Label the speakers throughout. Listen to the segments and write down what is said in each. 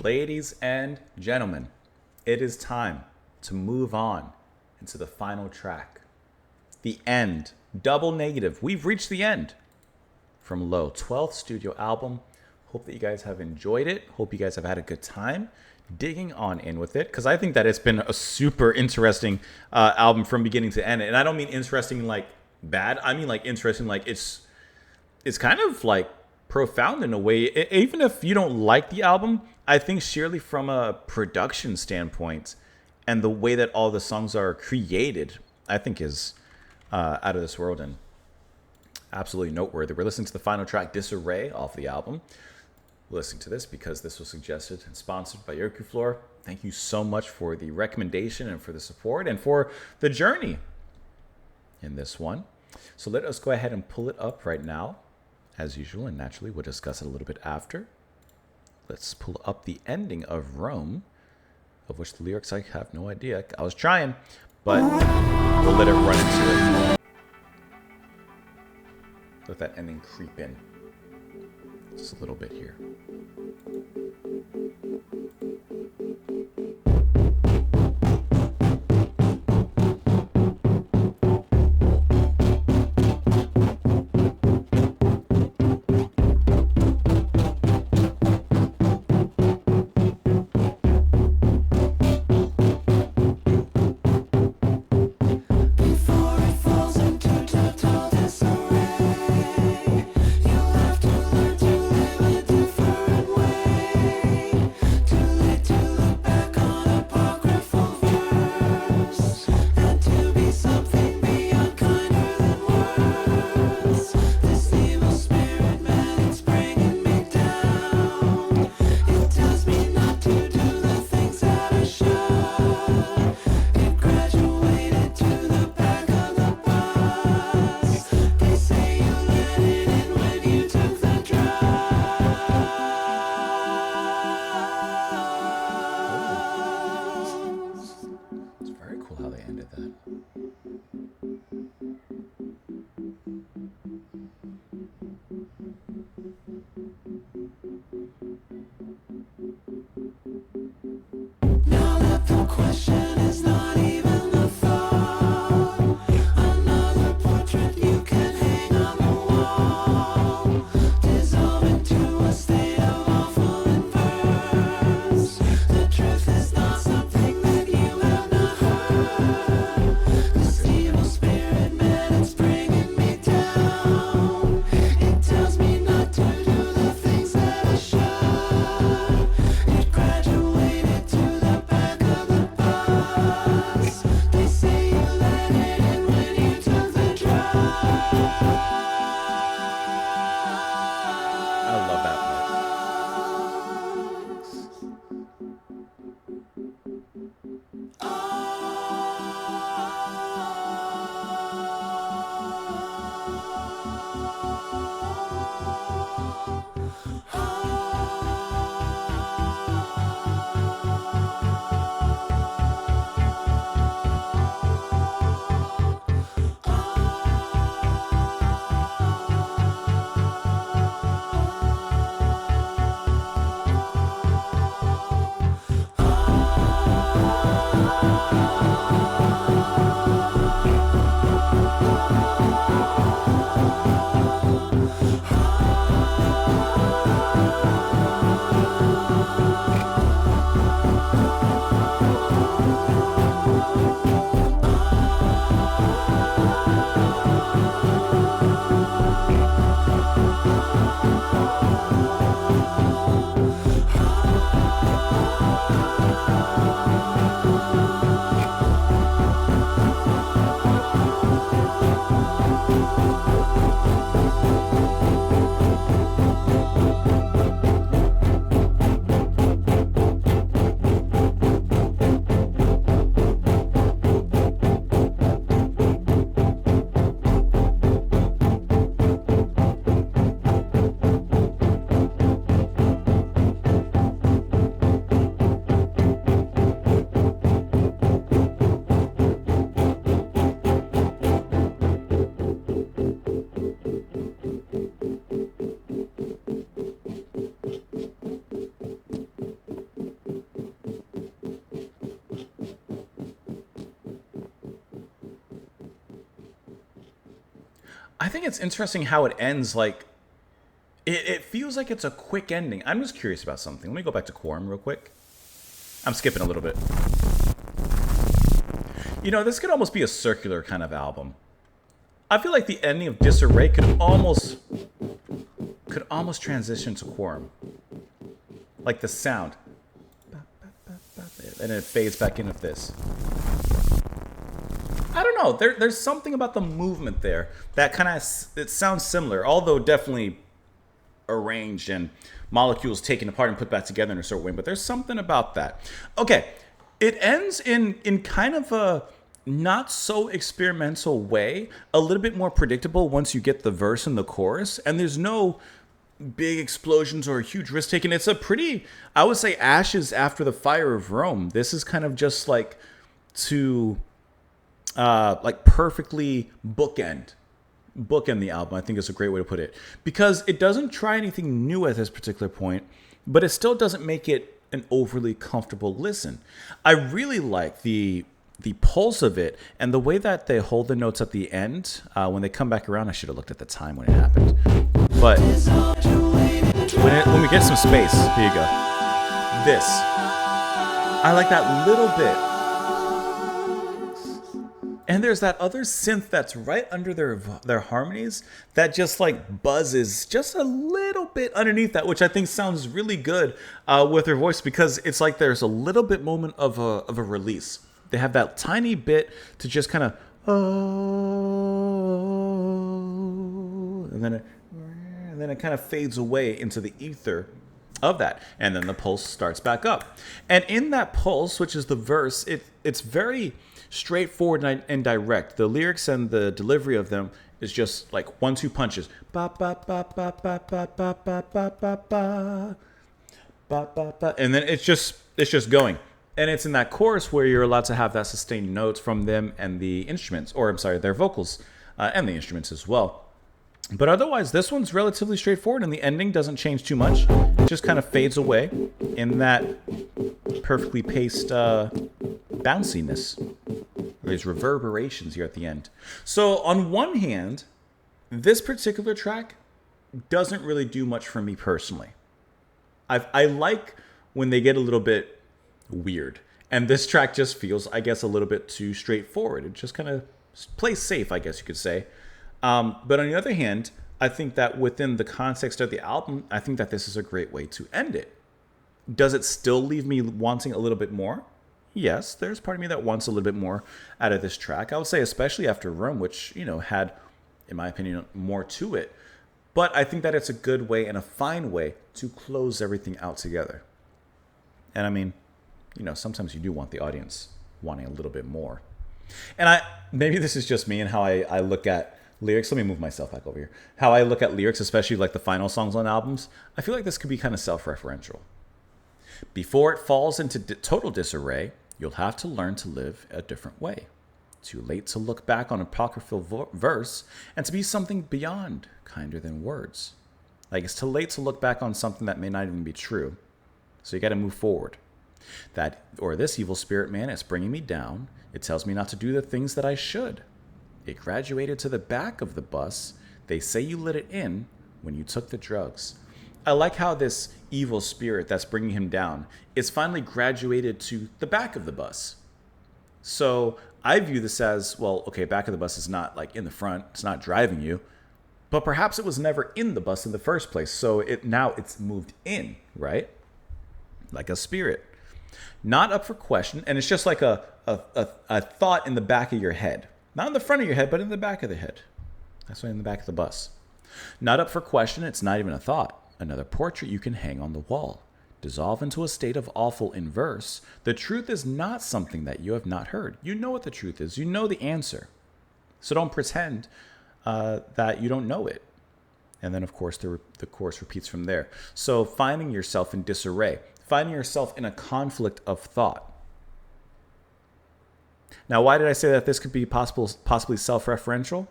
Speaker 1: Ladies and gentlemen, it is time to move on into the final track. The end. Double negative. We've reached the end from Low. 12th studio album. Hope that you guys have enjoyed it. Hope you guys have had a good time digging on in with it, because I think that it's been a super interesting album from beginning to end. And I don't mean interesting like bad. I mean like interesting like it's kind of like profound in a way. Even if you don't like the album, I think sheerly from a production standpoint and the way that all the songs are created, I think is out of this world and absolutely noteworthy. We're listening to the final track, Disarray, off the album. We're listening to this because this was suggested and sponsored by Yoku Floor. Thank you so much for the recommendation and for the support and for the journey in this one. So let us go ahead and pull it up right now, as usual, and naturally we'll discuss it a little bit after. Let's pull up the ending of Rome, of which the lyrics I have no idea. I was trying, but we'll let it run into it. Let that ending creep in just a little bit here. think it's interesting how it ends. Like, it feels like it's a quick ending. I'm just curious about something. Let me go back to Quorum real quick. I'm skipping a little bit. You know, this could almost be a circular kind of album. I feel like the ending of Disarray could almost transition to Quorum. Like the sound. And it fades back into this. I don't know. There's something about the movement there that kind of, it sounds similar, although definitely arranged and molecules taken apart and put back together in a certain way. But there's something about that. Okay, it ends in kind of a not so experimental way, a little bit more predictable once you get the verse and the chorus, and there's no big explosions or huge risk taken. It's a pretty, I would say, Ashes After the Fire of Rome. This is kind of just like to like perfectly bookend the album. I think is a great way to put it, because it doesn't try anything new at this particular point, but it still doesn't make it an overly comfortable listen. I really like the pulse of it and the way that they hold the notes at the end when they come back around. I should have looked at the time when it happened, but when we get some space, here you go. This, I like that little bit. And there's that other synth that's right under their harmonies that just like buzzes just a little bit underneath that, which I think sounds really good with their voice, because it's like there's a little bit moment of a release. They have that tiny bit to just kind of, oh, and then it kind of fades away into the ether of that, and then the pulse starts back up. And in that pulse, which is the verse, it's very straightforward and direct. The lyrics and the delivery of them is just like 1-2 punches. Ba ba ba ba ba ba ba ba ba ba ba ba ba, and then it's just going. And it's in that chorus where you're allowed to have that sustained notes from them and the instruments, or I'm sorry, their vocals and the instruments as well. But otherwise, this one's relatively straightforward, and the ending doesn't change too much. It just kind of fades away in that perfectly paced bounciness. There's reverberations here at the end. So on one hand, this particular track doesn't really do much for me personally. I like when they get a little bit weird, and this track just feels, I guess, a little bit too straightforward. It just kind of plays safe, I guess you could say. But on the other hand, I think that within the context of the album, I think that this is a great way to end it. Does it still leave me wanting a little bit more? Yes, there's part of me that wants a little bit more out of this track. I would say especially after Room, which, you know, had, in my opinion, more to it. But I think that it's a good way and a fine way to close everything out together. And I mean, you know, sometimes you do want the audience wanting a little bit more. And maybe this is just me and how I look at lyrics. Let me move myself back over here. How I look at lyrics, especially like the final songs on albums, I feel like this could be kind of self-referential. Before it falls into total disarray, you'll have to learn to live a different way. Too late to look back on apocryphal verse and to be something beyond kinder than words. Like, it's too late to look back on something that may not even be true. So you got to move forward. This evil spirit, man, it's bringing me down. It tells me not to do the things that I should. It graduated to the back of the bus. They say you let it in when you took the drugs. I like how this evil spirit that's bringing him down is finally graduated to the back of the bus. So I view this as, well, okay, back of the bus is not like in the front. It's not driving you. But perhaps it was never in the bus in the first place. So now it's moved in, right? Like a spirit. Not up for question. And it's just like a thought in the back of your head. Not in the front of your head, but in the back of the head. That's why in the back of the bus. Not up for question. It's not even a thought. Another portrait you can hang on the wall. Dissolve into a state of awful in verse. The truth is not something that you have not heard. You know what the truth is. You know the answer. So don't pretend that you don't know it. And then, of course, the chorus repeats from there. So finding yourself in disarray. Finding yourself in a conflict of thought. Now, why did I say that this could be possibly self-referential?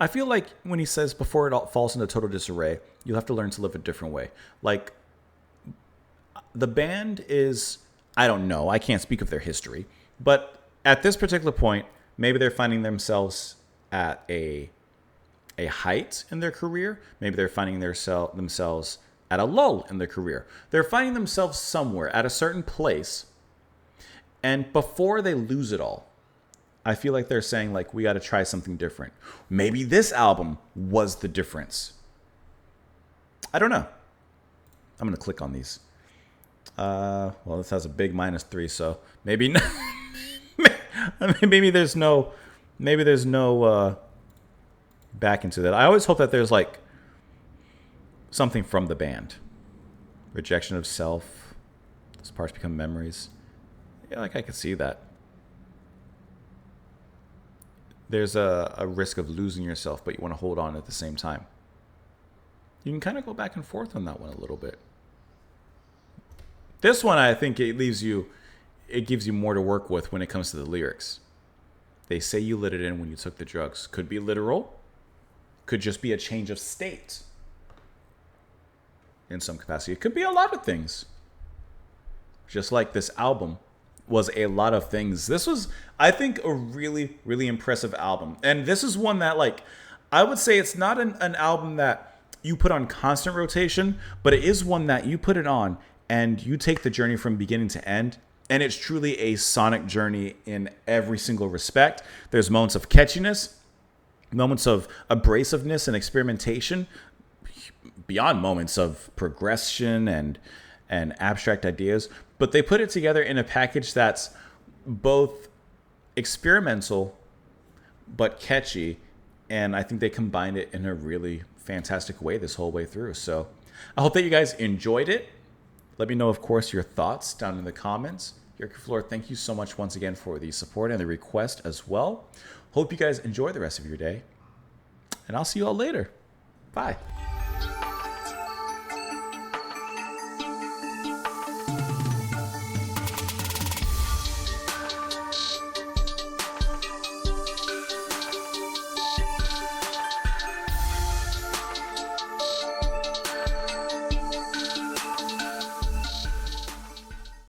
Speaker 1: I feel like when he says before it all falls into total disarray, you'll have to learn to live a different way. Like, the band is, I don't know, I can't speak of their history, but at this particular point, maybe they're finding themselves at a a height in their career. Maybe they're finding themselves at a lull in their career. They're finding themselves somewhere at a certain place. And before they lose it all, I feel like they're saying, like, we got to try something different. Maybe this album was the difference. I don't know. I'm going to click on these. Well, this has a big -3, so maybe maybe there's no back into that. I always hope that there's like something from the band. Rejection of self. Those parts become memories. Yeah, like I could see that. There's a risk of losing yourself, but you want to hold on at the same time. You can kind of go back and forth on that one a little bit. This one, I think it gives you more to work with when it comes to the lyrics. They say you let it in when you took the drugs. Could be literal. Could just be a change of state in some capacity. It could be a lot of things. Just like this album was a lot of things. This was, I think, a really, really impressive album. And this is one that, like, I would say it's not an album that you put on constant rotation, but it is one that you put it on and you take the journey from beginning to end. And it's truly a sonic journey in every single respect. There's moments of catchiness, moments of abrasiveness and experimentation, beyond moments of progression and abstract ideas. But they put it together in a package that's both experimental but catchy. And I think they combined it in a really fantastic way this whole way through. So I hope that you guys enjoyed it. Let me know, of course, your thoughts down in the comments. Yerky Floor, thank you so much once again for the support and the request as well. Hope you guys enjoy the rest of your day. And I'll see you all later. Bye.